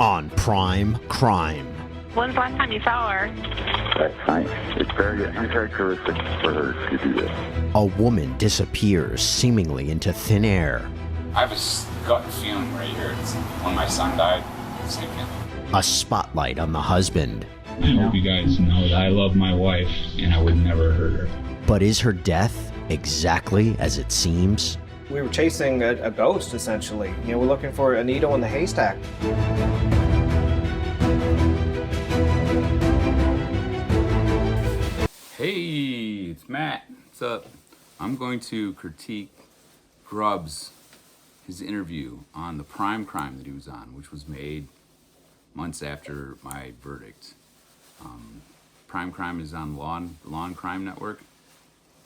on Prime Crime. When's the last time you saw her? It's very uncharacteristic for her to do this. A woman disappears seemingly into thin air. I have a gut feeling right here. It's when my son died, same thing. A spotlight on the husband. I hope you guys know that I love my wife and I would never hurt her. But is her death exactly as it seems? We were chasing a ghost, essentially. You know, we're looking for a needle in the haystack. Hey, it's Matt. What's up? I'm going to critique Grubbs, his interview on the Prime Crime that he was on, which was made months after my verdict. Prime Crime is on Law and Crime Network,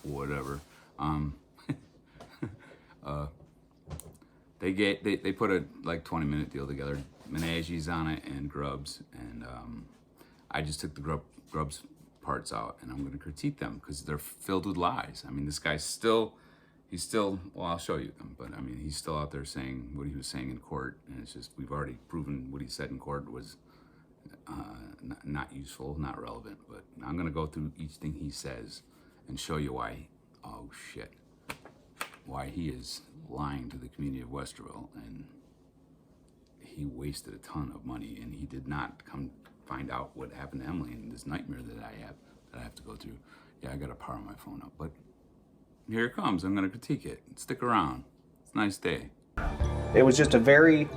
whatever. They put a like 20-minute deal together. Menage's on it and Grubbs, and I just took the Grubbs parts out, and I'm going to critique them because they're filled with lies. I mean, this guy's still, well, I'll show you them, but I mean, he's still out there saying what he was saying in court, and it's just, we've already proven what he said in court was not useful, not relevant, but I'm going to go through each thing he says and show you why, oh shit, why he is lying to the community of Westerville, and he wasted a ton of money, and he did not come find out what happened to Emily and this nightmare that I have to go through. Yeah, I gotta power my phone up, but here it comes. I'm gonna critique it. Stick around. It's a nice day. It was just a very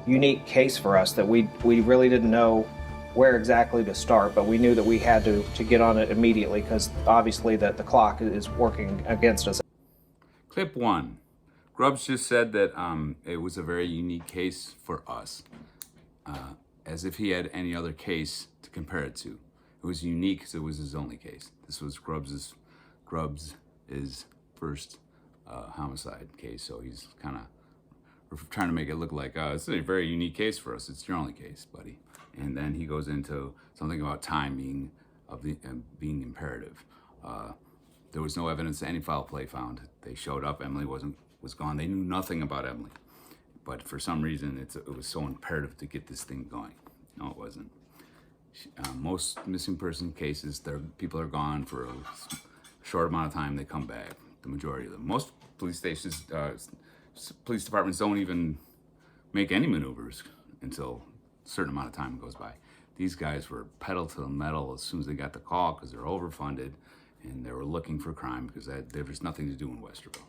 unique case for us that we really didn't know where exactly to start, but we knew that we had to get on it immediately because obviously that the clock is working against us. Clip 1. Grubbs just said that it was a very unique case for us, as if he had any other case to compare it to. It was unique because it was his only case. This was Grubbs' first homicide case, so he's kind of trying to make it look like, it's a very unique case for us. It's your only case, buddy. And then he goes into something about time being imperative. There was no evidence of any foul play found. They showed up. Emily was gone. They knew nothing about Emily, but for some reason it was so imperative to get this thing going. No, it wasn't. Most missing person cases, people are gone for a short amount of time. They come back. The majority of them. Most police stations, police departments don't even make any maneuvers until a certain amount of time goes by. These guys were pedal to the metal as soon as they got the call because they're overfunded and they were looking for crime because there was nothing to do in Westerville.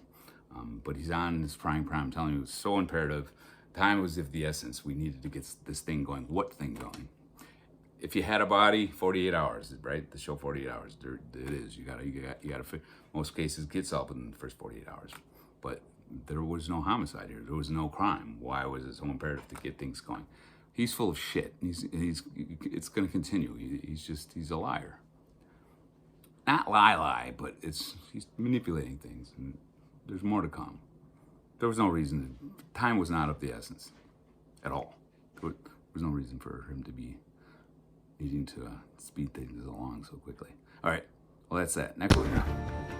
But he's on this Prime Crime telling you it was so imperative. Time was of the essence. We needed to get this thing going. What thing going? If you had a body, 48 hours, right? The show 48 hours. It is. You gotta. Most cases get solved within the first 48 hours. But there was no homicide here. There was no crime. Why was it so imperative to get things going? He's full of shit. It's going to continue. He's a liar. Not lie, but he's manipulating things. And there's more to come. There was no reason. Time was not of the essence at all. There was no reason for him to be needing to speed things along so quickly. All right. Well, that's that. Next one.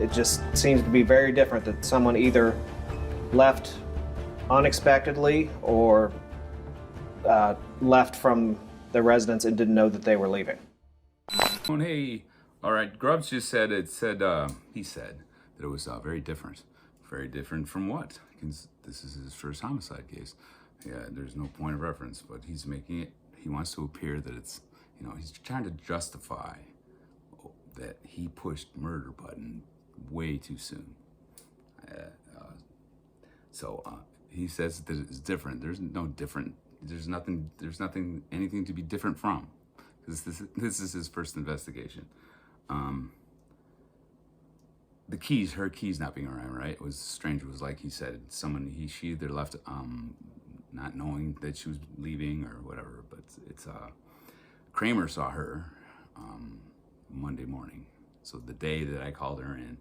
It just seems to be very different that someone either left unexpectedly or left from the residence and didn't know that they were leaving. Hey, all right. Grubbs just said he said that it was very different. Very different from what? Because this is his first homicide case. Yeah, there's no point of reference, but he's making it. He wants to appear that it's, he's trying to justify that he pushed murder button way too soon. So he says that it's different. There's no different. There's nothing, anything to be different from. Because this is his first investigation. Her keys not being around, right? It was strange. It was like he said, she either left, not knowing that she was leaving or whatever. But it's Kramer saw her Monday morning. So the day that I called her in,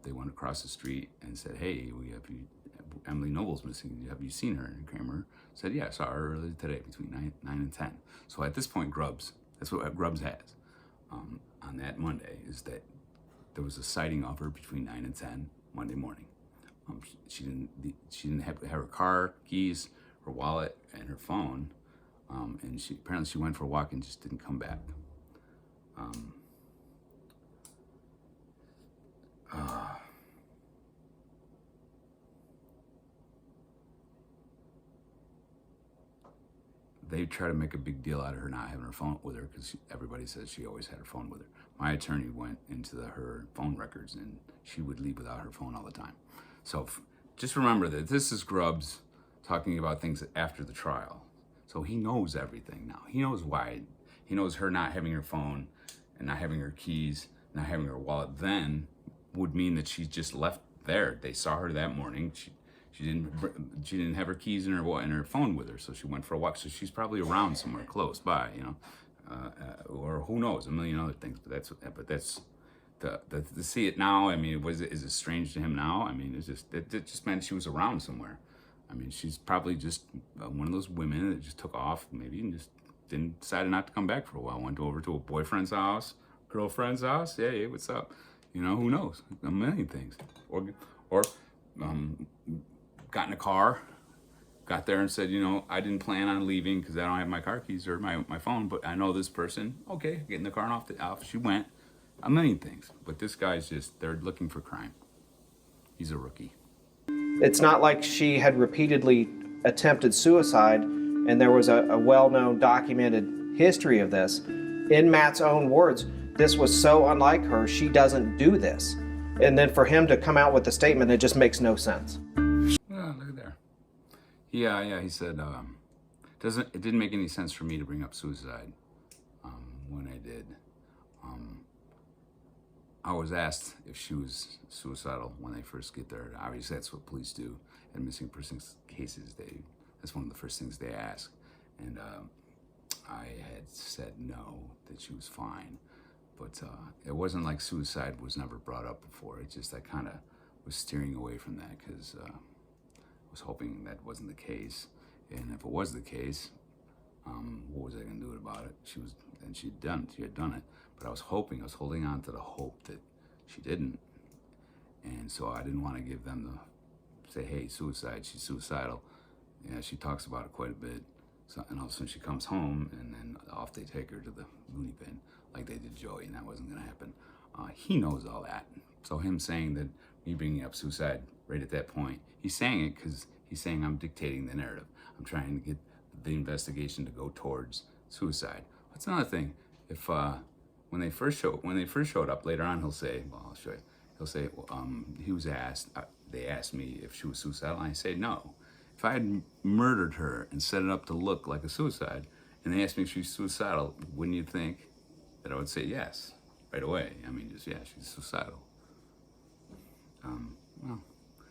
they went across the street and said, "Hey, Emily Noble's missing. Have you seen her?" And Kramer said, "Yeah, I saw her earlier today between 9 and 10. So at this point, that's what Grubbs has on that Monday, is that there was a sighting of her between 9 and 10 Monday morning. She didn't have her car keys, her wallet, and her phone And apparently she went for a walk and just didn't come back. They try to make a big deal out of her not having her phone with her because everybody says she always had her phone with her. My attorney went into her phone records and she would leave without her phone all the time. So just remember that this is Grubbs talking about things after the trial. So he knows everything now. He knows why. He knows her not having her phone and not having her keys, not having her wallet then would mean that she just left there. They saw her that morning. She didn't have her keys in her phone with her, so she went for a walk. So she's probably around somewhere close by, or who knows, a million other things. But that's to see it now. I mean, is it strange to him now? I mean, it just meant she was around somewhere. I mean, she's probably just one of those women that just took off, maybe, and just decided not to come back for a while. Went over to a boyfriend's house, girlfriend's house. Yeah, hey, what's up? Who knows? A million things. Or got in a car, got there and said, I didn't plan on leaving because I don't have my car keys or my phone, but I know this person. Okay, get in the car and off she went. A million things. But this guy's they're looking for crime. He's a rookie. It's not like she had repeatedly attempted suicide and there was a well-known documented history of this. In Matt's own words, this was so unlike her, she doesn't do this. And then for him to come out with a statement, it just makes no sense. Yeah, look at there. Yeah, he said, it didn't make any sense for me to bring up suicide when I did. I was asked if she was suicidal when they first get there. Obviously, that's what police do in missing persons cases. That's one of the first things they ask. And I had said no, that she was fine. But it wasn't like suicide was never brought up before. It's just I kind of was steering away from that because I was hoping that wasn't the case. And if it was the case, what was I going to do about it? She had done it. But I was holding on to the hope that she didn't. And so I didn't want to give them say, hey, suicide, she's suicidal. Yeah, she talks about it quite a bit. So, and all of a sudden she comes home and then off they take her to the loony bin like they did Joey, and that wasn't going to happen. He knows all that. So him saying that, me bringing up suicide right at that point, he's saying it because he's saying I'm dictating the narrative. I'm trying to get the investigation to go towards suicide. That's another thing. If when they first showed up later on, he'll say, well, I'll show you. He'll say, he was asked. They asked me if she was suicidal, and I say no. If I had murdered her and set it up to look like a suicide, and they asked me if she's suicidal, wouldn't you think that I would say yes right away? I mean, just yeah, she's suicidal. Well,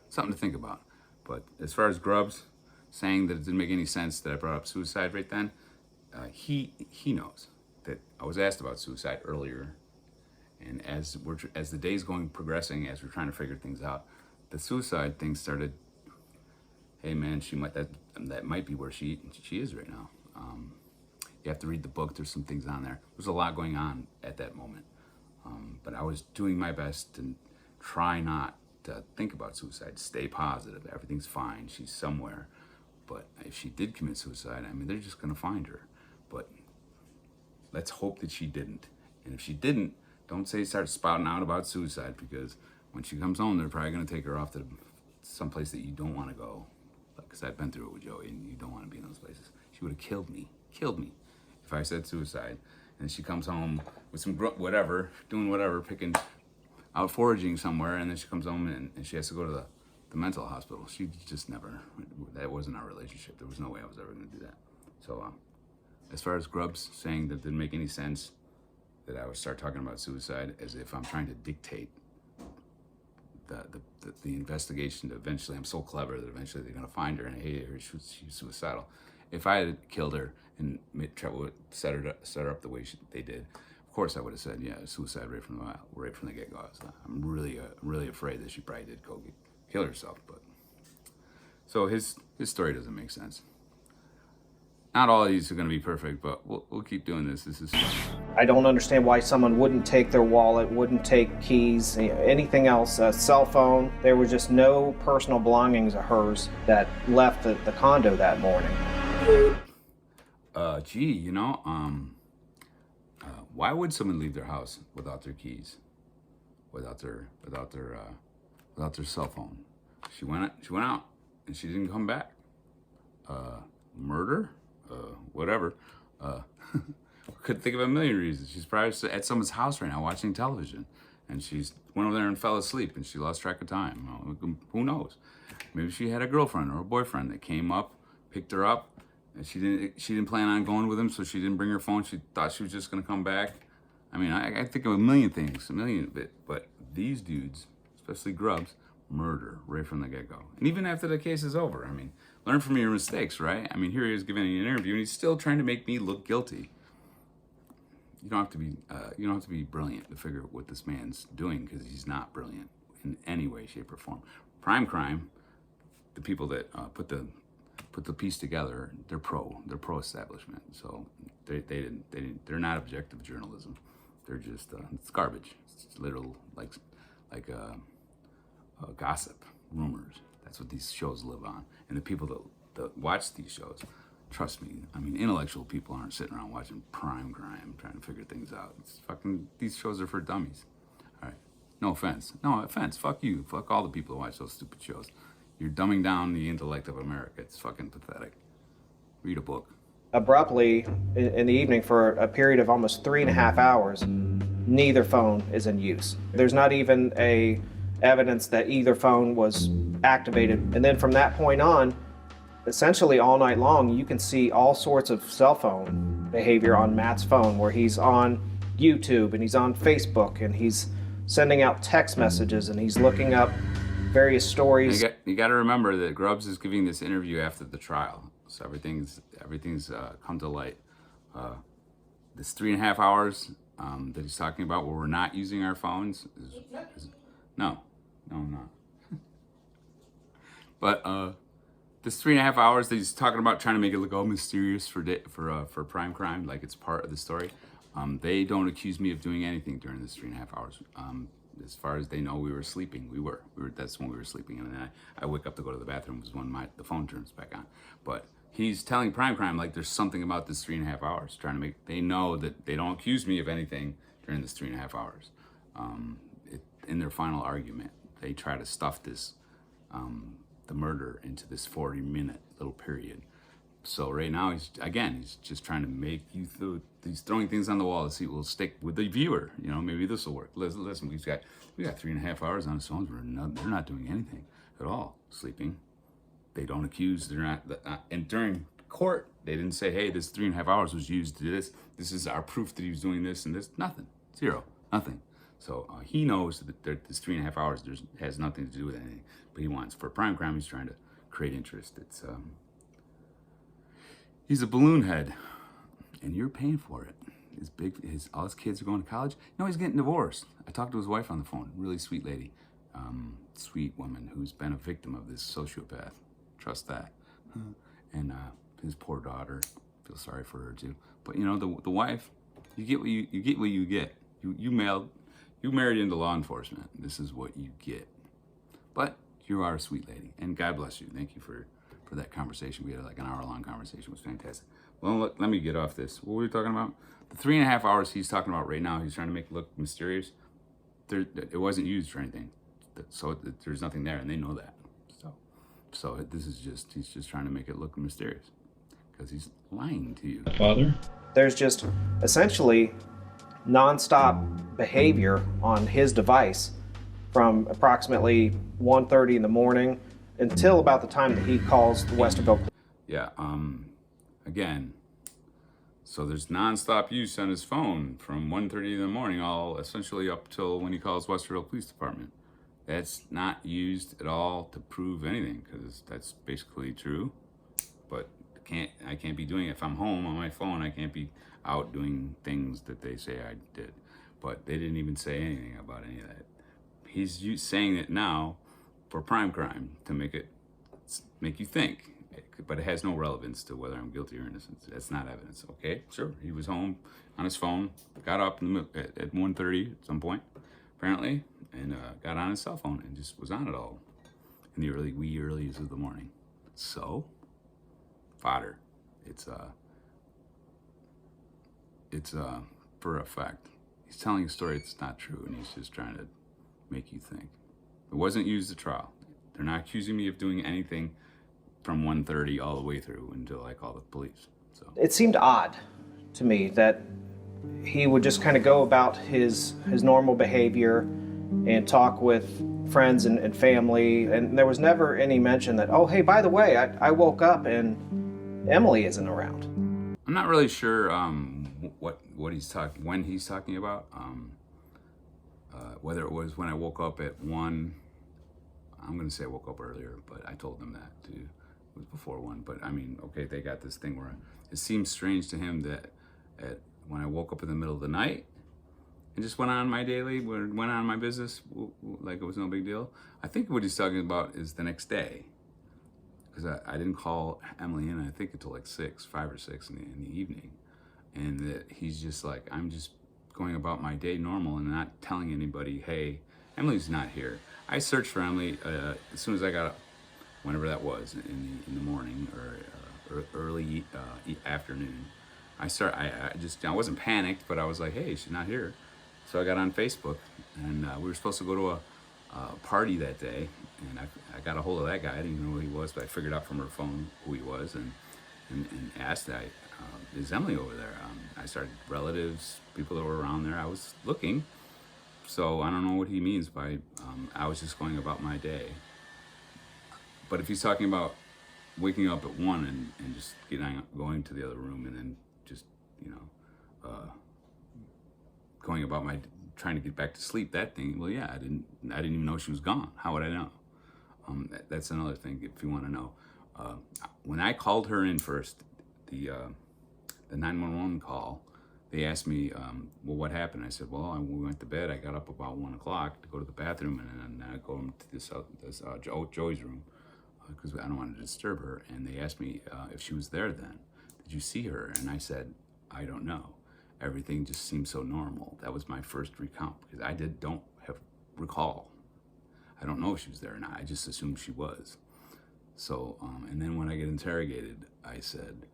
something to think about. But as far as Grubbs saying that it didn't make any sense that I brought up suicide right then, he knows that I was asked about suicide earlier, and as the days progressing, as we're trying to figure things out, the suicide thing started. Hey man, that might be where she is right now. You have to read the book. There's some things on there. There's a lot going on at that moment, but I was doing my best to try not to think about suicide. Stay positive. Everything's fine. She's somewhere. But if she did commit suicide, I mean, they're just gonna find her. But let's hope that she didn't. And if she didn't, don't start spouting out about suicide, because when she comes home, they're probably gonna take her off to someplace that you don't want to go. Because I've been through it with Joey, and you don't want to be in those places. She would have killed me, if I said suicide. And she comes home with some doing whatever, picking out foraging somewhere, and then she comes home and she has to go to the mental hospital. She just never, that wasn't our relationship. There was no way I was ever going to do that. So as far as Grubbs saying that didn't make any sense, that I would start talking about suicide as if I'm trying to dictate the investigation to eventually, I'm so clever that eventually they're going to find her and hey, she's suicidal. If I had killed her and set her up the way they did, of course I would have said, yeah, suicide right from the get-go. I'm really afraid that she probably did go kill herself. But so his story doesn't make sense. Not all of these are going to be perfect, but we'll keep doing this. This is fun. I don't understand why someone wouldn't take their wallet, wouldn't take keys, anything else, a cell phone. There was just no personal belongings of hers that left the condo that morning. Gee, why would someone leave their house without their keys, without their cell phone? She went out, and she didn't come back. Murder? Whatever. Could think of a million reasons. She's probably at someone's house right now watching television, and she's went over there and fell asleep, and she lost track of time. Well, who knows? Maybe she had a girlfriend or a boyfriend that came up, picked her up, and she didn't plan on going with him, so she didn't bring her phone. She thought she was just gonna come back. I mean, I think of a million things, but these dudes, especially Grubbs, murder right from the get-go. And even after the case is over, I mean, learn from your mistakes, right? I mean, here he is giving an interview, and he's still trying to make me look guilty. You don't have to be brilliant to figure out what this man's doing, because he's not brilliant in any way, shape, or form. Prime crime, the people that put the piece together, they're pro establishment. So they're not objective journalism. They're just it's garbage. It's literal like gossip, rumors. That's what these shows live on. And the people that watch these shows, trust me, I mean, intellectual people aren't sitting around watching prime crime trying to figure things out. These shows are for dummies. All right. No offense. Fuck you. Fuck all the people who watch those stupid shows. You're dumbing down the intellect of America. It's fucking pathetic. Read a book. Abruptly, in the evening, for a period of almost 3.5 hours, neither phone is in use. There's not even a evidence that either phone was activated. And then from that point on, essentially all night long, you can see all sorts of cell phone behavior on Matt's phone, where he's on YouTube and he's on Facebook and he's sending out text messages and he's looking up various stories. You got to remember that Grubbs is giving this interview after the trial, so everything's come to light. This 3.5 hours that he's talking about, where we're not using our phones, no, I'm not. But this 3.5 hours that he's talking about, trying to make it look all mysterious for prime crime, like it's part of the story. They don't accuse me of doing anything during this 3.5 hours. As far as they know, we were sleeping. We were. That's when we were sleeping, and then I wake up to go to the bathroom. Was when the phone turns back on. But he's telling prime crime like there's something about this 3.5 hours, trying to make they know that they don't accuse me of anything during this 3.5 hours. In their final argument, they try to stuff this the murder into this 40-minute little period. So right now, he's just trying to make you he's throwing things on the wall to see what will stick with the viewer. Maybe this will work. Listen, we got 3.5 hours on his phones. They're not doing anything at all. Sleeping. They don't accuse. They're not. And during court, they didn't say, "Hey, this 3.5 hours was used to do this. This is our proof that he was doing this and this." Nothing. Zero. Nothing. So he knows that this 3.5 hours has nothing to do with anything. But he wants, for prime crime, he's trying to create interest. It's he's a balloon head, and you're paying for it. All his kids are going to college. He's getting divorced. I talked to his wife on the phone. Really sweet lady, sweet woman who's been a victim of this sociopath. Trust that. And his poor daughter. Feel sorry for her too. But the wife, you get what you get. You married into law enforcement. This is what you get. But you are a sweet lady, and God bless you. Thank you for that conversation. We had like an hour-long conversation. It was fantastic. Well, let me get off this. What were we talking about? The 3.5 hours he's talking about right now, he's trying to make it look mysterious. It wasn't used for anything. So there's nothing there, and they know that. So he's just trying to make it look mysterious because he's lying to you. Father? There's just essentially nonstop behavior on his device from approximately 1:30 in the morning until about the time that he calls the Westerville. Yeah, again, so there's nonstop use on his phone from 1:30 in the morning, all essentially up till when he calls Westerville Police Department. That's not used at all to prove anything, because that's basically true. But I can't be doing it. If I'm home on my phone, I can't be out doing things that they say I did. But they didn't even say anything about any of that. He's saying it now for prime crime to make you think, but it has no relevance to whether I'm guilty or innocent. That's not evidence. Okay, sure. He was home on his phone, got up at 1:30 at some point, apparently, and got on his cell phone and just was on it all in the wee earlies of the morning. So, fodder. It's it's for effect. He's telling a story that's not true, and he's just trying to make you think. It wasn't used at trial. They're not accusing me of doing anything from 1:30 all the way through until I call the police. So It seemed odd to me that he would just kind of go about his normal behavior and talk with friends and family, and there was never any mention that, oh, hey, by the way, I woke up and Emily isn't around. I'm not really sure what he's when he's talking about. Whether it was when I woke up at 1, I'm going to say I woke up earlier, but I told them that too. It was before 1, but I mean, okay, they got this thing where it seems strange to him that when I woke up in the middle of the night and just went on my business like it was no big deal. I think what he's talking about is the next day, because I didn't call Emily in, I think, until like 5 or 6 in the evening, and that he's just like, I'm just going about my day normal and not telling anybody, hey, Emily's not here. I searched for Emily as soon as I got up, whenever that was, in the morning or early afternoon. I wasn't panicked, but I was like, hey, she's not here. So I got on Facebook, and we were supposed to go to a party that day, and I got a hold of that guy. I didn't even know who he was, but I figured out from her phone who he was, and asked, is Emily over there? I started relatives, people that were around there. I was looking, so I don't know what he means by I was just going about my day. But if he's talking about waking up at 1 and just going to the other room and then just, going about trying to get back to sleep, that thing, well, yeah, I didn't even know she was gone. How would I know? That's another thing if you want to know. When I called her in first, the 911 call, they asked me, well, what happened? I said, well, we went to bed. I got up about 1 o'clock to go to the bathroom, and then I go into this Joey's room because I don't want to disturb her. And they asked me if she was there then. Did you see her? And I said, I don't know. Everything just seemed so normal. That was my first recount because I don't recall. I don't know if she was there or not. I just assumed she was. So, and then when I get interrogated, I said,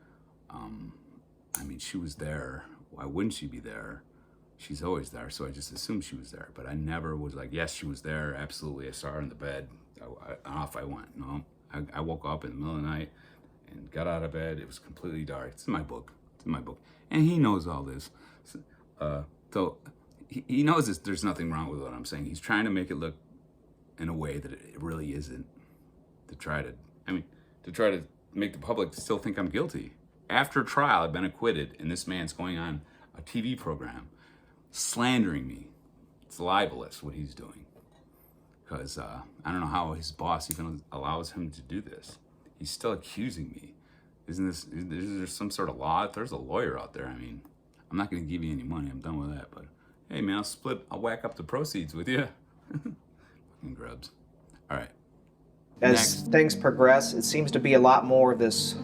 she was there. Why wouldn't she be there? She's always there. So I just assumed she was there. But I never was like, yes, she was there. Absolutely. I saw her in the bed. Off I went. No, I woke up in the middle of the night and got out of bed. It was completely dark. It's in my book. And he knows all this. So he knows this. There's nothing wrong with what I'm saying. He's trying to make it look in a way that it really isn't, to try to make the public still think I'm guilty. After trial, I've been acquitted, and this man's going on a TV program slandering me. It's libelous what he's doing, because I don't know how his boss even allows him to do this. He's still accusing me. Is there some sort of law? If there's a lawyer out there, I'm not going to give you any money. I'm done with that. But hey, man, I'll whack up the proceeds with you. Fucking Grubbs. All right. As things progress, it seems to be a lot more of this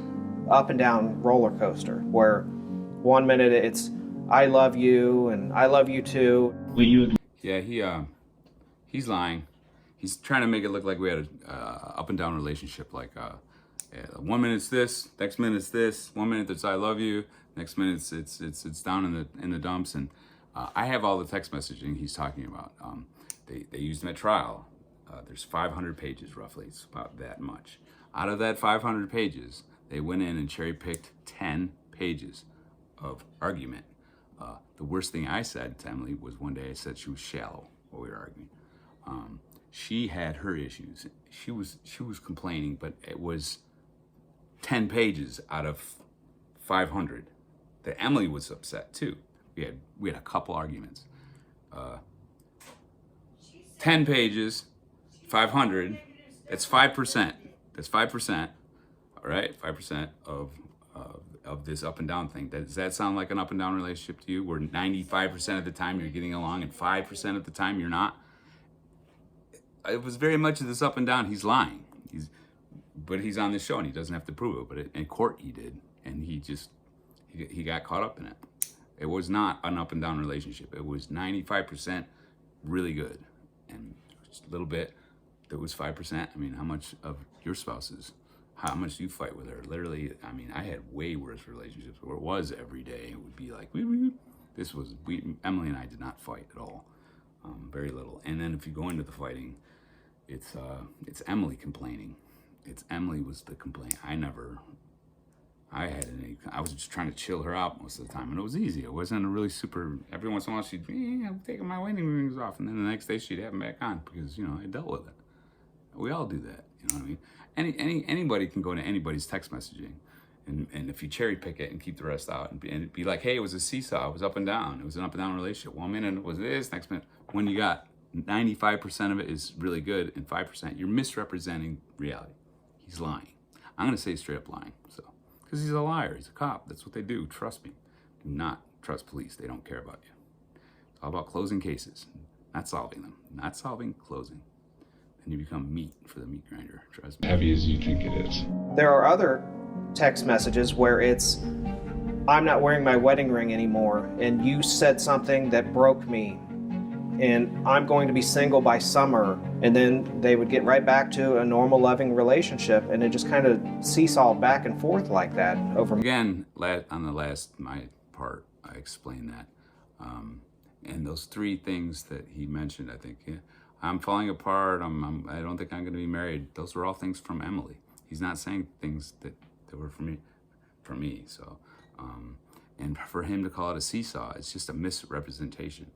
up and down roller coaster, where 1 minute it's I love you and I love you too. Will you? Yeah, he's lying. He's trying to make it look like we had a up and down relationship. Like 1 minute it's this, next minute it's this. 1 minute it's I love you, next minute it's down in the dumps. And I have all the text messaging he's talking about. They used them at trial. There's 500 pages roughly. It's about that much. Out of that 500 pages, they went in and cherry picked 10 pages of argument. The worst thing I said to Emily was one day I said she was shallow while we were arguing. She had her issues. She was complaining, but it was 10 pages out of 500 that Emily was upset too. We had a couple arguments. 10 pages, 500. That's 5%. That's 5%. All right, 5% of this up and down thing. Does that sound like an up and down relationship to you, where 95% of the time you're getting along and 5% of the time you're not? It was very much of this up and down. He's lying. But he's on this show and he doesn't have to prove it. But in court he did, and he got caught up in it. It was not an up and down relationship. It was 95% really good, and just a little bit that was 5%. How much of your spouse's how much do you fight with her? Literally, I mean, I had way worse relationships where it was every day. It would be like, Emily and I did not fight at all, very little. And then if you go into the fighting, it's Emily complaining. Emily was the complaint. I was just trying to chill her out most of the time, and it was easy. It wasn't a really super, every once in a while she'd be, I'm taking my wedding rings off, and then the next day she'd have them back on because, I dealt with it. We all do that, you know what I mean? Anybody can go to anybody's text messaging, and if you cherry pick it and keep the rest out, and be like, hey, it was a seesaw, it was up and down, it was an up and down relationship. 1 minute it was this, next minute, when you got 95% of it is really good and 5%, you're misrepresenting reality. He's lying. I'm gonna say straight up lying, so. Because he's a liar, he's a cop, that's what they do, trust me. Do not trust police, they don't care about you. It's all about closing cases, not solving them. Not solving, closing. And you become meat for the meat grinder, trust me. Heavy as you think it is. There are other text messages where it's, I'm not wearing my wedding ring anymore, and you said something that broke me, and I'm going to be single by summer, and then they would get right back to a normal loving relationship, and it just kind of seesawed back and forth like that over. Again, on the last my part, I explained that. And those three things that he mentioned, I think, I'm falling apart, I don't think I'm gonna be married. Those were all things from Emily. He's not saying things that were for me, so. And for him to call it a seesaw, it's just a misrepresentation.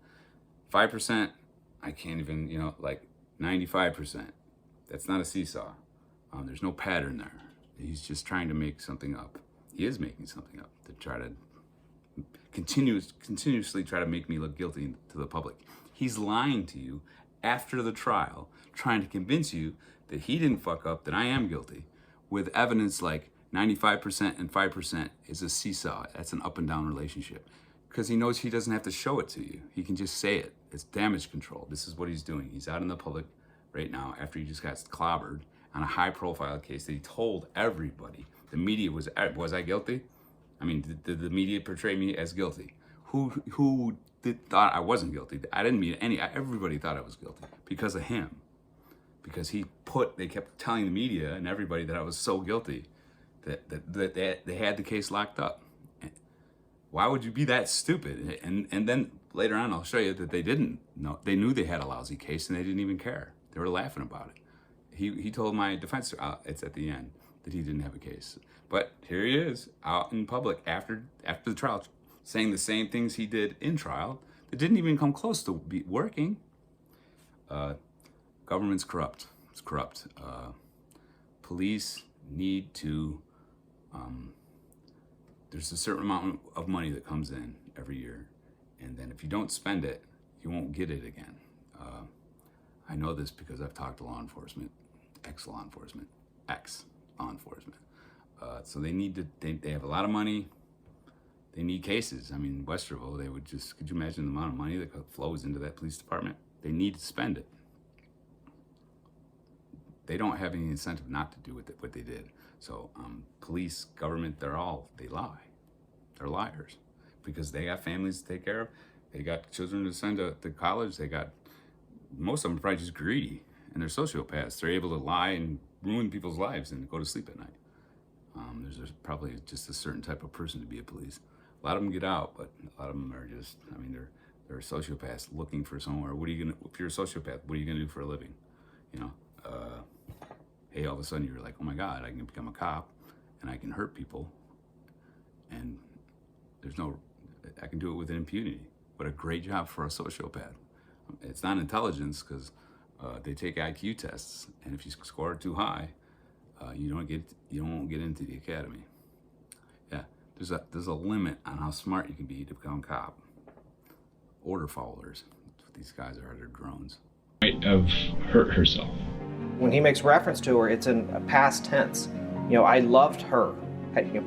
5%, I can't even, like 95%. That's not a seesaw. There's no pattern there. He's just trying to make something up. He is making something up to try to continuously try to make me look guilty to the public. He's lying to you after the trial, trying to convince you that he didn't fuck up, that I am guilty, with evidence like 95% and 5% is a seesaw. That's an up and down relationship. Because he knows he doesn't have to show it to you. He can just say it. It's damage control. This is what he's doing. He's out in the public right now after he just got clobbered on a high profile case that he told everybody. The media was I guilty? I mean, did the media portray me as guilty? Who thought I wasn't guilty? I didn't mean everybody thought I was guilty because of him. Because they kept telling the media and everybody that I was so guilty that they had the case locked up. Why would you be that stupid? And then later on, I'll show you that they didn't know. They knew they had a lousy case and they didn't even care. They were laughing about it. He told my defense, it's at the end, that he didn't have a case. But here he is out in public after the trial, saying the same things he did in trial that didn't even come close to working. Government's corrupt. It's corrupt. Police need to, there's a certain amount of money that comes in every year. And then if you don't spend it, you won't get it again. I know this because I've talked to law enforcement, ex-law enforcement. So they have a lot of money. They need cases. I mean, Westerville, could you imagine the amount of money that flows into that police department? They need to spend it. They don't have any incentive not to do what they did. So police, government, they lie. They're liars because they got families to take care of. They got children to send to college. Most of them are probably just greedy and they're sociopaths. They're able to lie and ruin people's lives and go to sleep at night. There's probably just a certain type of person to be a police. A lot of them get out, but a lot of them are just, they're sociopaths looking for somewhere. If you're a sociopath, what are you gonna do for a living? Hey, all of a sudden you're like, oh my God, I can become a cop and I can hurt people and I can do it with impunity. What a great job for a sociopath. It's not intelligence because they take IQ tests, and if you score too high, you won't get into the academy. Yeah, there's a limit on how smart you can be to become a cop. Order followers. That's what these guys are. They're drones. Might have hurt herself. When he makes reference to her, it's in a past tense. I loved her.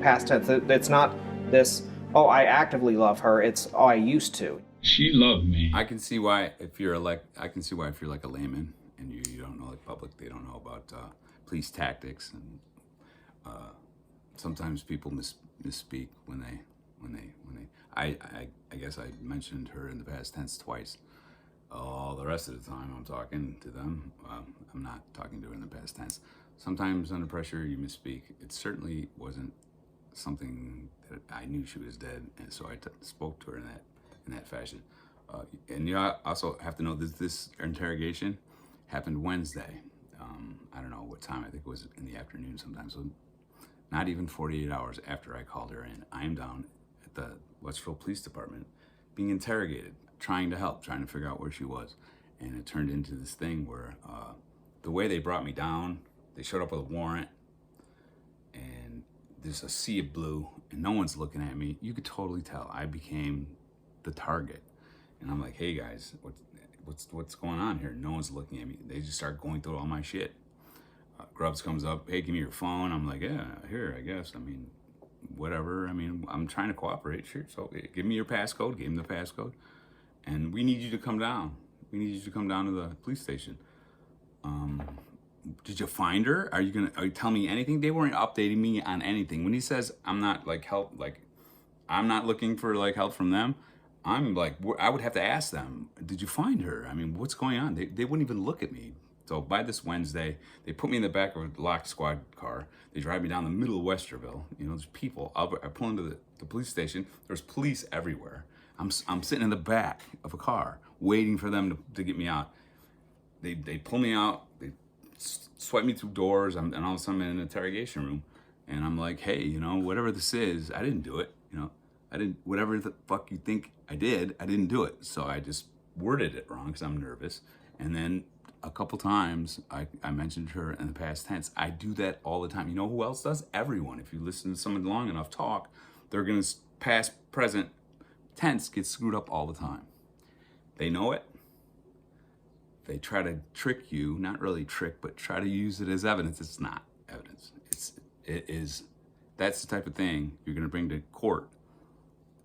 Past tense. It's not this, oh, I actively love her. It's, oh, I used to. She loved me. I can see why if you're like a layman and you don't know the public, they don't know about police tactics, and sometimes people misspeak when they. I guess I mentioned her in the past tense twice. All the rest of the time I'm talking to them. I'm not talking to her in the past tense. Sometimes under pressure you misspeak. It certainly wasn't something that I knew she was dead, and so I spoke to her in that fashion. And you also have to know that this interrogation happened Wednesday. I don't know what time. I think it was in the afternoon sometime. So not even 48 hours after I called her in, I am down at the Westfield Police Department being interrogated, trying to help, trying to figure out where she was. And it turned into this thing where the way they brought me down, they showed up with a warrant, and there's a sea of blue, and no one's looking at me. You could totally tell I became the target. And I'm like, hey guys, what's going on here? No one's looking at me. They just start going through all my shit. Grubbs comes up, hey, give me your phone. I'm like, yeah, here, I guess. I mean, whatever. I mean, I'm trying to cooperate. Sure. So give me your passcode. Gave him the passcode. And we need you to come down. We need you to come down to the police station. Did you find her? Are you tell me anything? They weren't updating me on anything. When he says I'm not I'm not looking for help from them, I'm like, I would have to ask them, did you find her? I mean, what's going on? They wouldn't even look at me. So by this Wednesday, they put me in the back of a locked squad car. They drive me down the middle of Westerville. You know, there's people. I pull into the police station. There's police everywhere. I'm sitting in the back of a car waiting for them to get me out. They pull me out. They swipe me through doors. And all of a sudden I'm in an interrogation room. And I'm like, hey, you know, whatever this is, I didn't do it. You know, I didn't, whatever the fuck you think I didn't do it. So I just worded it wrong because I'm nervous. And then a couple times I mentioned her in the past tense. I do that all the time. You know who else does? Everyone. If you listen to someone long enough talk, they're going to past, present tense get screwed up all the time. They know it. They try to trick you, not really trick, but try to use it as evidence. It's not evidence. It is, that's the type of thing you're going to bring to court,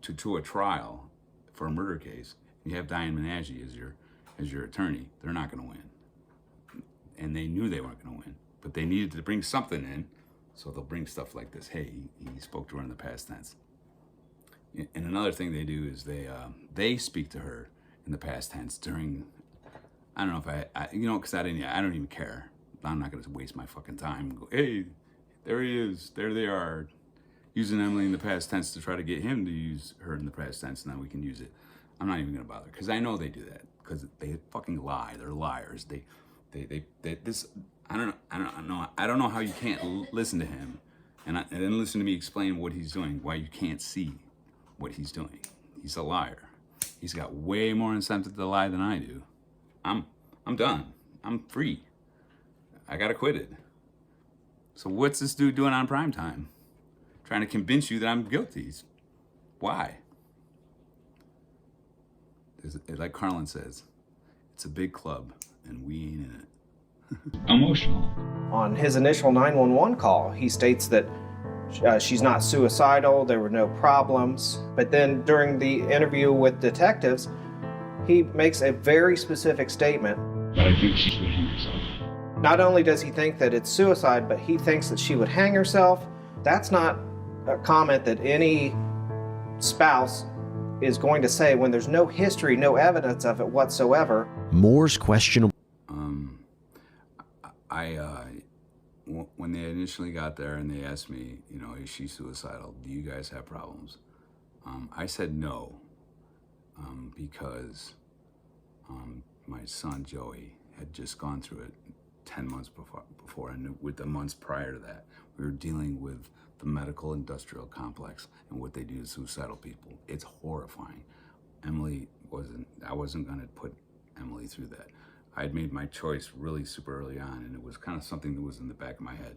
to a trial for a murder case. You have Diane Menaggi as your attorney. They're not going to win. And they knew they weren't going to win, but they needed to bring something in, so they'll bring stuff like this. Hey, he spoke to her in the past tense. And another thing they do is they speak to her in the past tense during, I don't know if I you know, because I don't even care. I'm not going to waste my fucking time and go, hey, there he is, there they are, using Emily in the past tense to try to get him to use her in the past tense, and then we can use it. I'm not even going to bother, because I know they do that, because they fucking lie. They're liars. This, I don't know how you can't listen to him and then listen to me explain what he's doing, why you can't see what he's doing. He's a liar. He's got way more incentive to lie than I do. I'm done. I'm free. I got acquitted. So what's this dude doing on primetime? Trying to convince you that I'm guilty. Why? Like Carlin says, it's a big club, and we ain't in it. Emotional. On his initial 911 call, he states that she's not suicidal, there were no problems. But then during the interview with detectives, he makes a very specific statement. But I think she would hang herself. Not only does he think that it's suicide, but he thinks that she would hang herself. That's not a comment that any spouse is going to say when there's no history, no evidence of it whatsoever. Moore's questionable. When they initially got there and they asked me, you know, is she suicidal? Do you guys have problems? I said no, because my son Joey had just gone through it 10 months before, and with the months prior to that, we were dealing with the medical industrial complex and what they do to suicidal people. It's horrifying. I wasn't gonna put Emily through that. I'd made my choice really super early on, and it was kind of something that was in the back of my head.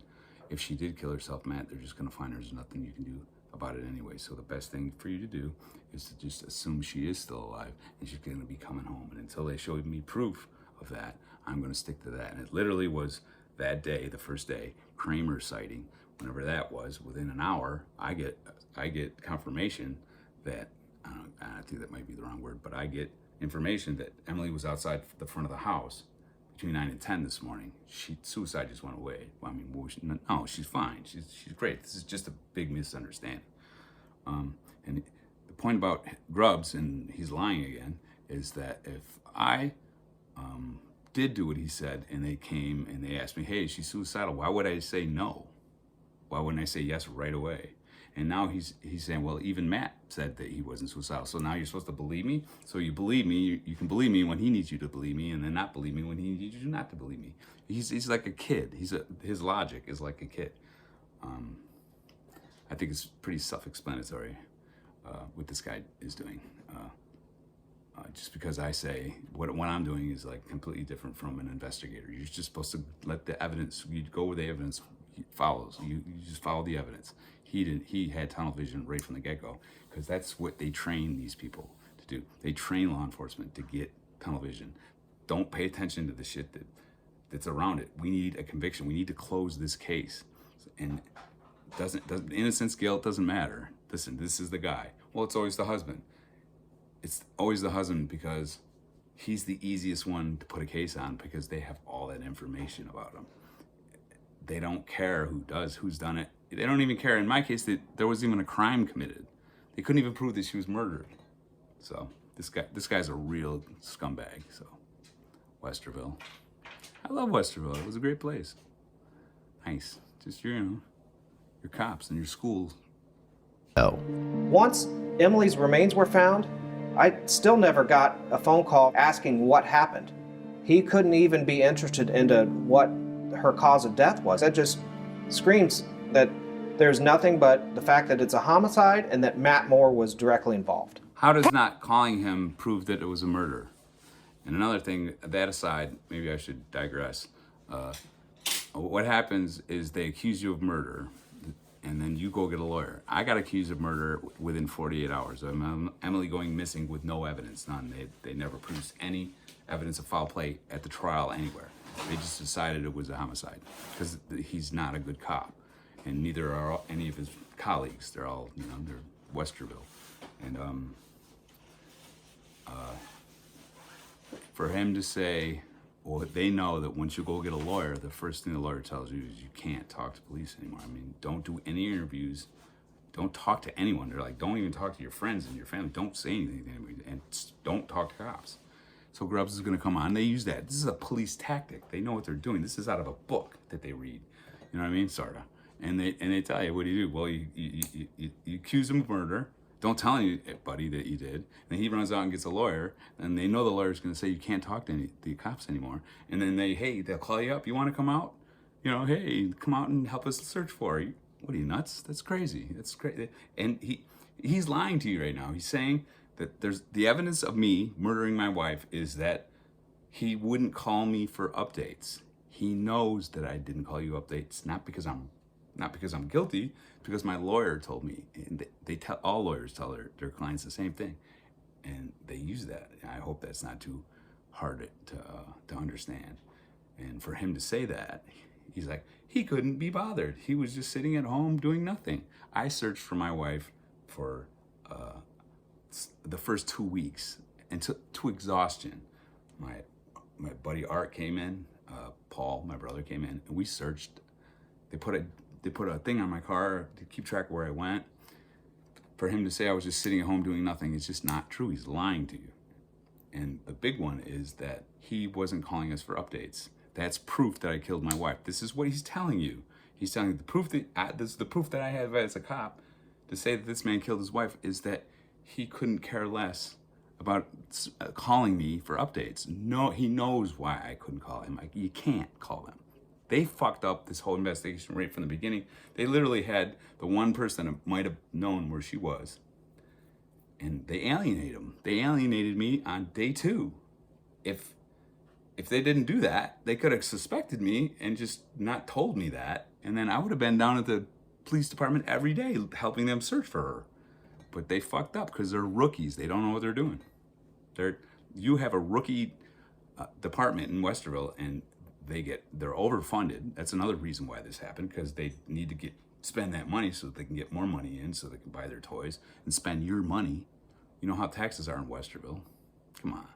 If she did kill herself, Matt, they're just gonna find there's nothing you can do about it anyway. So the best thing for you to do is to just assume she is still alive and she's gonna be coming home. And until they showed me proof of that, I'm gonna stick to that. And it literally was that day, the first day, Kramer sighting, whenever that was, within an hour, I get confirmation that, I think that might be the wrong word, but I get information that Emily was outside the front of the house between 9 and 10 this morning. Suicide just went away. I mean, no, she's fine. She's great. This is just a big misunderstanding. And the point about Grubbs, and he's lying again, is that if I did do what he said, and they came and they asked me, hey, is she suicidal? Why would I say no? Why wouldn't I say yes right away? And now he's saying, well, even Matt said that he wasn't suicidal. So now you're supposed to believe me? So you believe me, you can believe me when he needs you to believe me, and then not believe me when he needs you not to believe me. He's like a kid. His logic is like a kid. I think it's pretty self-explanatory what this guy is doing. Just because I say what I'm doing is like completely different from an investigator. You're just supposed to let the evidence, you go where the evidence follows. You just follow the evidence. He had tunnel vision right from the get-go, because that's what they train these people to do. They train law enforcement to get tunnel vision. Don't pay attention to the shit that's around it. We need a conviction. We need to close this case. And doesn't innocence, guilt doesn't matter. Listen, this is the guy. Well, it's always the husband. It's always the husband because he's the easiest one to put a case on, because they have all that information about him. They don't care who's done it. They don't even care. In my case, there wasn't even a crime committed. They couldn't even prove that she was murdered. So this guy's a real scumbag. So Westerville. I love Westerville. It was a great place. Nice. Just your cops and your schools. Oh. Once Emily's remains were found, I still never got a phone call asking what happened. He couldn't even be interested into what her cause of death was. That just screams that there's nothing but the fact that it's a homicide and that Matt Moore was directly involved. How does not calling him prove that it was a murder? And another thing, that aside, maybe I should digress. What happens is they accuse you of murder, and then you go get a lawyer. I got accused of murder within 48 hours. Emily going missing with no evidence, none. They never produced any evidence of foul play at the trial anywhere. They just decided it was a homicide because he's not a good cop, and neither are any of his colleagues. They're all, they're Westerville. And for him to say, well, they know that once you go get a lawyer, the first thing the lawyer tells you is you can't talk to police anymore. I mean, don't do any interviews. Don't talk to anyone. They're like, don't even talk to your friends and your family. Don't say anything to anybody, and don't talk to cops. So Grubbs is going to come on. They use that. This is a police tactic. They know what they're doing. This is out of a book that they read. You know what I mean? Sorta. And they tell you, what do you do? Well, you accuse him of murder. Don't tell anybody that you did. And he runs out and gets a lawyer, and they know the lawyer's going to say you can't talk to the cops anymore. And then they'll call you up. You want to come out? Hey, come out and help us search for you. What are you, nuts? That's crazy. That's crazy. And he's lying to you right now. He's saying that there's the evidence of me murdering my wife is that he wouldn't call me for updates. He knows that I didn't call you updates, not because I'm guilty, because my lawyer told me. And all lawyers tell their clients the same thing, and they use that. And I hope that's not too hard to understand. And for him to say that, he's like, he couldn't be bothered. He was just sitting at home doing nothing. I searched for my wife for the first 2 weeks, and to exhaustion. My buddy Art came in, Paul, my brother, came in, and we searched. They put a thing on my car to keep track of where I went. For him to say I was just sitting at home doing nothing, it's just not true. He's lying to you. And the big one is that he wasn't calling us for updates. That's proof that I killed my wife. This is what he's telling you. He's telling you the proof that I have as a cop to say that this man killed his wife is that he couldn't care less about calling me for updates. No, he knows why I couldn't call him. Like, you can't call them. They fucked up this whole investigation right from the beginning. They literally had the one person that might have known where she was, and they alienated him. They alienated me on day 2. If they didn't do that, they could have suspected me and just not told me that, and then I would have been down at the police department every day helping them search for her. But they fucked up because they're rookies. They don't know what they're doing. You have a rookie department in Westerville, and they're overfunded. That's another reason why this happened, because they need to spend that money so that they can get more money in, so they can buy their toys and spend your money. You know how taxes are in Westerville. Come on.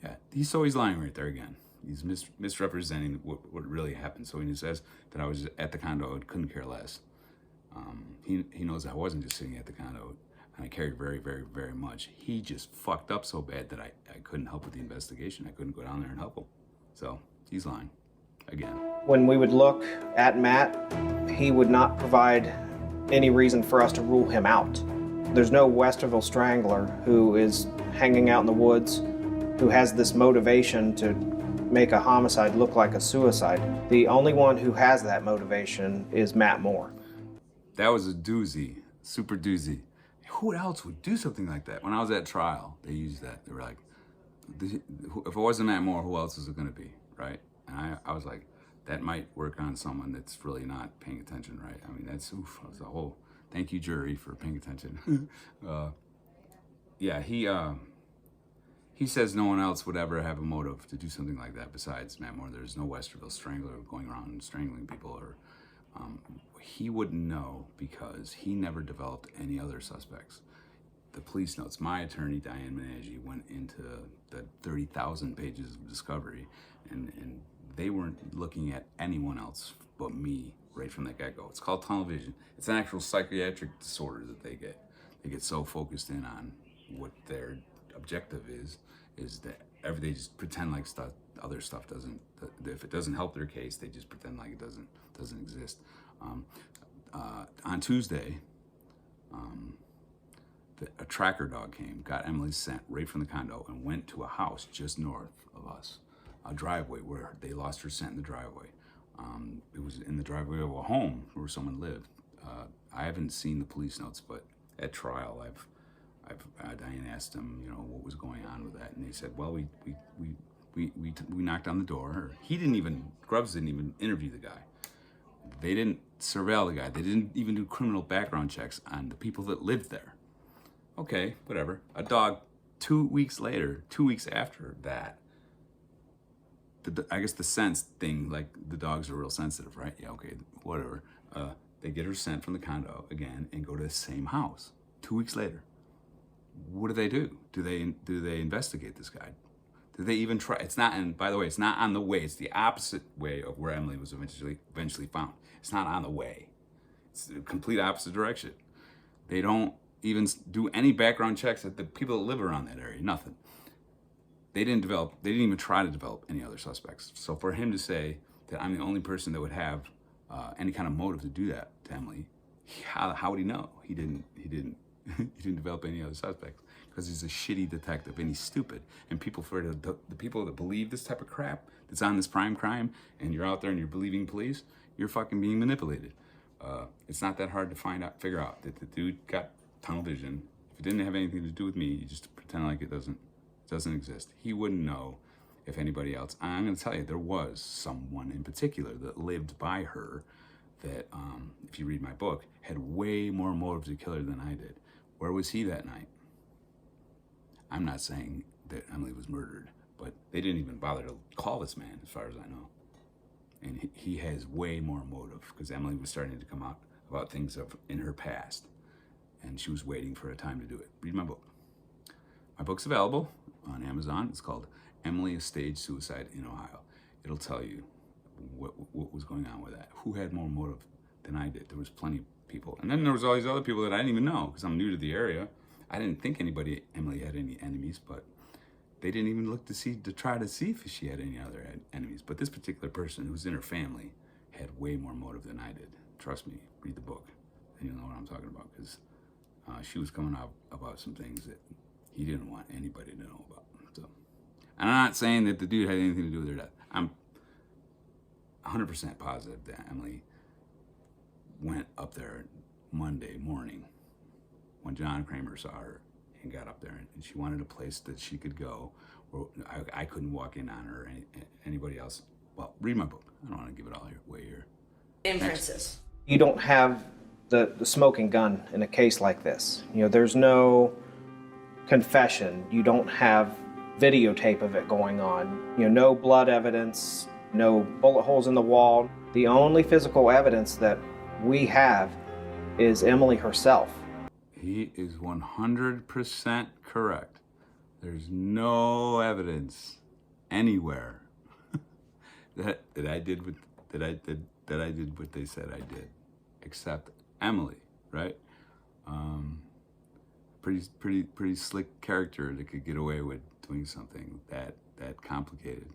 Yeah, he's lying right there again. He's misrepresenting what really happened. So when he says that I was at the condo and couldn't care less, he knows I wasn't just sitting at the condo, and I cared very, very, very much. He just fucked up so bad that I couldn't help with the investigation. I couldn't go down there and help him. So he's lying again. When we would look at Matt, he would not provide any reason for us to rule him out. There's no Westerville strangler who is hanging out in the woods, who has this motivation to make a homicide look like a suicide. The only one who has that motivation is Matt Moore. That was a doozy, super doozy. Who else would do something like that? When I was at trial, they used that. They were like, if it wasn't Matt Moore, who else is it going to be, right? And I was like, that might work on someone that's really not paying attention, right? I mean, that's a whole, thank you, jury, for paying attention. Yeah, he says no one else would ever have a motive to do something like that besides Matt Moore. There's no Westerville strangler going around strangling people, or he wouldn't know because he never developed any other suspects. The police notes, my attorney, Diane Menaggi, went into the 30,000 pages of discovery, and they weren't looking at anyone else but me right from the get-go. It's called tunnel vision. It's an actual psychiatric disorder that they get. They get so focused in on what their objective is that they just pretend like other stuff doesn't, if it doesn't help their case, they just pretend like it doesn't exist. On Tuesday, a tracker dog came, got Emily's scent right from the condo, and went to a house just north of us, a driveway where they lost her scent in the driveway. It was in the driveway of a home where someone lived. I haven't seen the police notes, but at trial, Diane asked him, what was going on with that, and they said, well, we knocked on the door. Grubbs didn't even interview the guy. They didn't surveil the guy. They didn't even do criminal background checks on the people that lived there. Okay, whatever. A dog 2 weeks later, 2 weeks after that, I guess the sense thing, like the dogs are real sensitive, right? Yeah, okay, whatever. They get her scent from the condo again and go to the same house 2 weeks later. What do? Do they investigate this guy? Do they even try? It's not, and by the way, it's not on the way. It's the opposite way of where Emily was eventually found. It's not on the way. It's the complete opposite direction. They don't even do any background checks at the people that live around that area. Nothing. They didn't even try to develop any other suspects. So for him to say that I'm the only person that would have any kind of motive to do that to Emily, how would he know? He didn't develop any other suspects because he's a shitty detective and he's stupid. And the people that believe this type of crap that's on this prime crime, and you're out there and you're believing police, you're fucking being manipulated. It's not that hard to figure out that the dude got tunnel vision. If it didn't have anything to do with me, you just pretend like it doesn't exist. He wouldn't know if anybody else. I'm going to tell you, there was someone in particular that lived by her that, if you read my book, had way more motive to kill her than I did. Where was he that night? I'm not saying that Emily was murdered, but they didn't even bother to call this man, as far as I know. And he has way more motive because Emily was starting to come out about things in her past, and she was waiting for a time to do it. Read my book. My book's available on Amazon. It's called Emily, a Staged Suicide in Ohio. It'll tell you what was going on with that. Who had more motive than I did? There was plenty of people. And then there was all these other people that I didn't even know because I'm new to the area. I didn't think Emily had any enemies, but they didn't even look to try to see if she had any other enemies. But this particular person who's in her family had way more motive than I did. Trust me, read the book and you'll know what I'm talking about, because she was coming out about some things that he didn't want anybody to know about. So, and I'm not saying that the dude had anything to do with her death. I'm 100% positive that Emily went up there Monday morning when John Kramer saw her and got up there, and she wanted a place that she could go where I couldn't walk in on her or anybody else. Well, read my book. I don't want to give it all away here. Inferences. You don't have the smoking gun in a case like this. There's no confession. You don't have videotape of it going on. No blood evidence, no bullet holes in the wall. The only physical evidence that we have is Emily herself. He is 100% correct. There's no evidence anywhere that I did what they said I did, except Emily, right? Pretty slick character that could get away with doing something that complicated.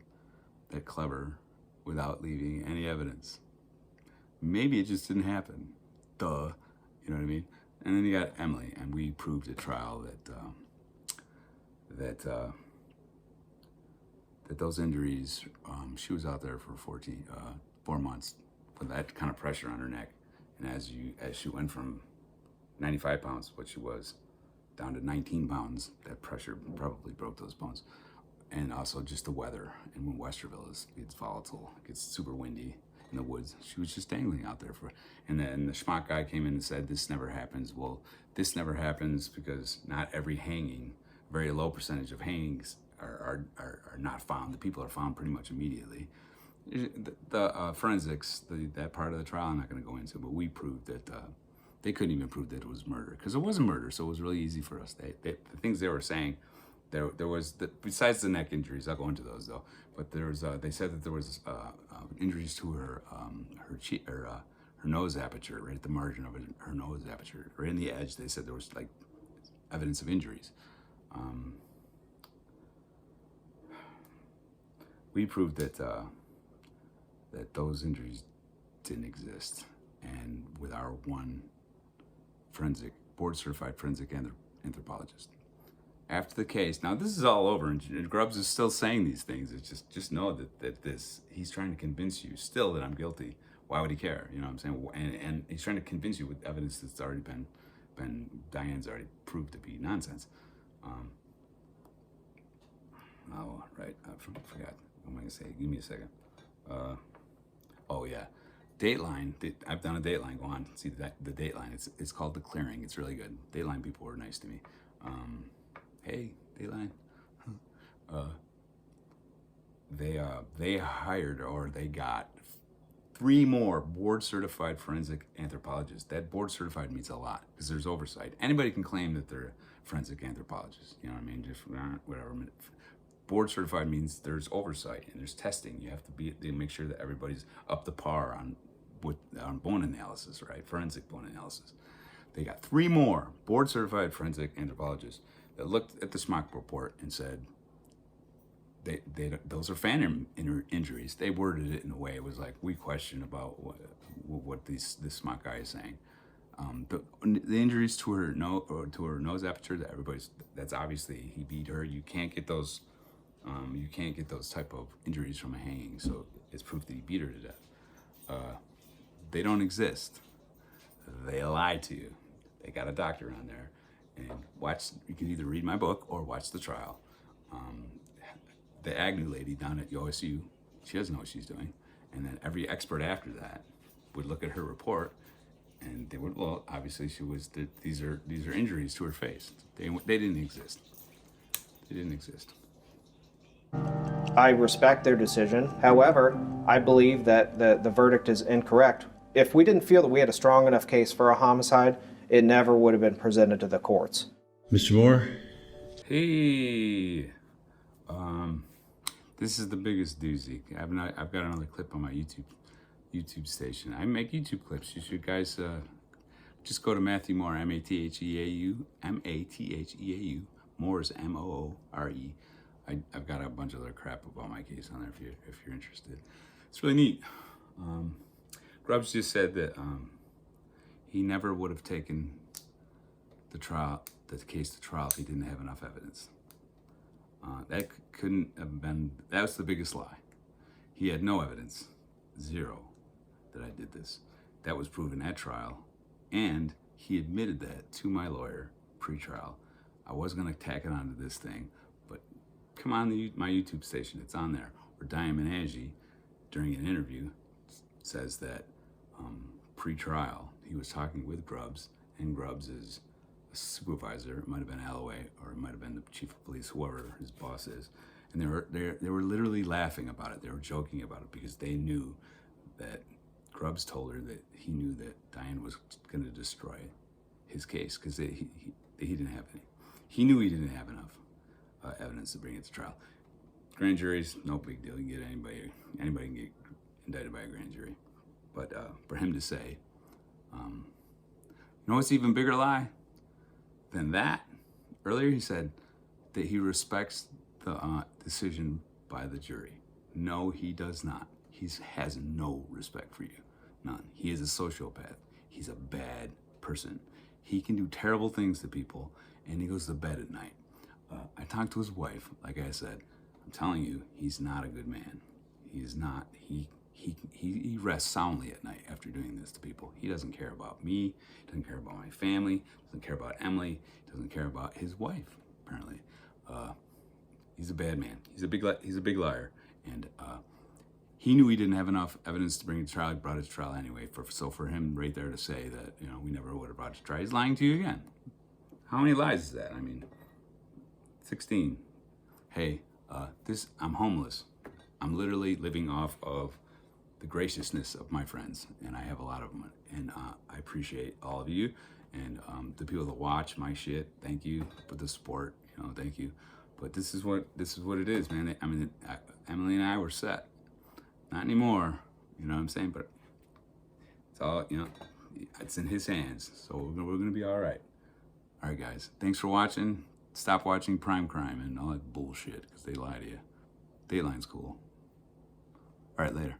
that clever without leaving any evidence. Maybe it just didn't happen. Duh. You know what I mean? And then you got Emily, and we proved at trial that those injuries, she was out there for 4 months with that kind of pressure on her neck. And as she went from 95 pounds, what she was, down to 19 pounds, that pressure probably broke those bones. And also just the weather. And when Westerville it's volatile, it gets super windy in the woods. She was just dangling out there and then the schmuck guy came in and said, this never happens. Well, this never happens because not every hanging, very low percentage of hangings are not found. The people are found pretty much immediately. The forensics, that part of the trial I'm not going to go into, but we proved that they couldn't even prove that it was murder, because it wasn't murder, so it was really easy for us. The things they were saying, there was, besides the neck injuries, I'll go into those though, but they said that there was injuries to her nose aperture, right at the margin of her nose aperture, right in the edge. They said there was like evidence of injuries. We proved that those injuries didn't exist, and with our one board-certified forensic anthropologist. After the case, now this is all over, and Grubbs is still saying these things. It's just know that he's trying to convince you still that I'm guilty. Why would he care? You know what I'm saying? And he's trying to convince you with evidence that's already been Diane's already proved to be nonsense. Oh, right, I forgot. What am I gonna say? Give me a second. Oh yeah, Dateline. I've done a Dateline. Go on, see the Dateline. It's called The Clearing. It's really good. Dateline people were nice to me. Hey, Dateline. They hired, or they got 3 more board-certified forensic anthropologists. That board-certified means a lot because there's oversight. Anybody can claim that they're forensic anthropologists. You know what I mean? Just whatever. Board-certified means there's oversight and there's testing. You have to make sure that everybody's up to par on bone analysis, right? Forensic bone analysis. They got 3 more board-certified forensic anthropologists that looked at the Smock report and said, those are fan injuries. They worded it in a way, it was like, we question about what this Smock guy is saying. The injuries to her nose aperture, that's obviously, he beat her. You can't get those type of injuries from a hanging, so it's proof that he beat her to death. They don't exist. They lied to you. They got a doctor on there, and you can either read my book or watch the trial. The Agnew lady down at OSU, she doesn't know what she's doing. And then every expert after that would look at her report, and they would, well, obviously these are injuries to her face. They didn't exist. They didn't exist. I respect their decision. However, I believe that the verdict is incorrect. If we didn't feel that we had a strong enough case for a homicide, it never would have been presented to the courts. Mr. Moore? Hey, this is the biggest doozy. I've got another clip on my YouTube station. I make YouTube clips. You should guys just go to Matthew Moore, Matheaeu, Moore is Moore. I've got a bunch of other crap about my case on there if you're interested. It's really neat. Grubbs just said that he never would have taken the case to trial if he didn't have enough evidence. That couldn't have been, that was the biggest lie. He had no evidence, 0, that I did this. That was proven at trial, and he admitted that to my lawyer pre-trial. I was gonna tack it onto this thing, but come on my YouTube station, it's on there. Where Diane Menashe, during an interview, says that pre-trial, he was talking with Grubbs, and Grubbs is a supervisor. It might have been Alloway, or it might have been the chief of police, whoever his boss is. And they were literally laughing about it. They were joking about it because they knew that Grubbs told her that he knew that Diane was going to destroy his case because he didn't have any. He knew he didn't have enough evidence to bring it to trial. Grand juries, no big deal. You can get anybody can get indicted by a grand jury. But for him to say, you know what's even bigger lie than that? Earlier he said that he respects the decision by the jury. No, he does not. He has no respect for you. None. He is a sociopath. He's a bad person. He can do terrible things to people, and he goes to bed at night. I talked to his wife. Like I said, I'm telling you, he's not a good man. He is not. He rests soundly at night after doing this to people. He doesn't care about me. Doesn't care about my family. Doesn't care about Emily. Doesn't care about his wife. Apparently, he's a bad man. He's a big liar, and he knew he didn't have enough evidence to bring it to trial. He brought it to trial anyway. So for him right there to say that, you know, we never would have brought it to trial, he's lying to you again. How many lies is that? I mean, 16. Hey, I'm homeless. I'm literally living off of the graciousness of my friends, and I have a lot of them, and I appreciate all of you, and the people that watch my shit. Thank you for the support. You know, thank you. But this is what it is, man. I mean, Emily and I were set. Not anymore, you know what I'm saying? But it's all, you know, it's in his hands. So we're gonna be all right. All right, guys. Thanks for watching. Stop watching Prime Crime and all that bullshit because they lie to you. Dateline's cool. All right, later.